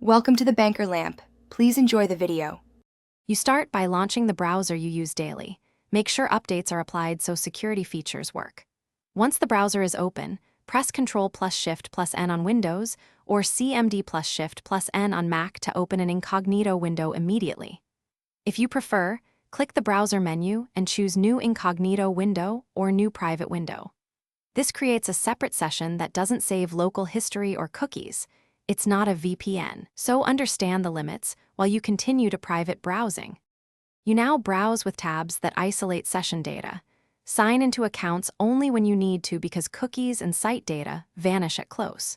Welcome to the Banker Lamp. Please enjoy the video. You start by launching the browser you use daily. Make sure updates are applied so security features work. Once the browser is open, press Ctrl plus Shift plus N on Windows or CMD plus Shift plus N on Mac to open an incognito window immediately. If you prefer, click the browser menu and choose New Incognito Window or New Private Window. This creates a separate session that doesn't save local history or cookies. It's not a VPN, so understand the limits while you continue to private browsing. You now browse with tabs that isolate session data. Sign into accounts only when you need to because cookies and site data vanish at close.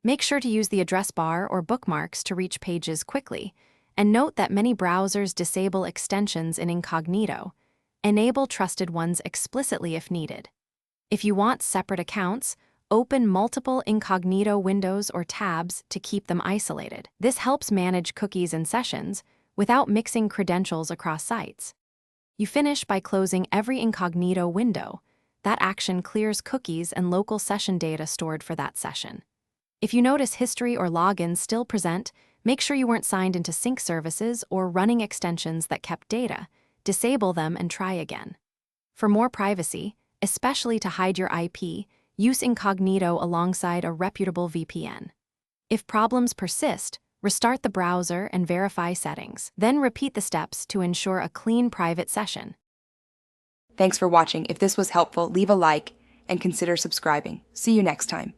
Make sure to use the address bar or bookmarks to reach pages quickly, and note that many browsers disable extensions in Incognito. Enable trusted ones explicitly if needed. If you want separate accounts, open multiple incognito windows or tabs to keep them isolated. This helps manage cookies and sessions without mixing credentials across sites. You finish by closing every incognito window. That action clears cookies and local session data stored for that session. If you notice history or logins still present, make sure you weren't signed into sync services or running extensions that kept data. Disable them and try again. For more privacy, especially to hide your IP, use incognito alongside a reputable VPN. If problems persist, restart the browser and verify settings. Then repeat the steps to ensure a clean private session. Thanks for watching. If this was helpful, leave a like and consider subscribing. See you next time.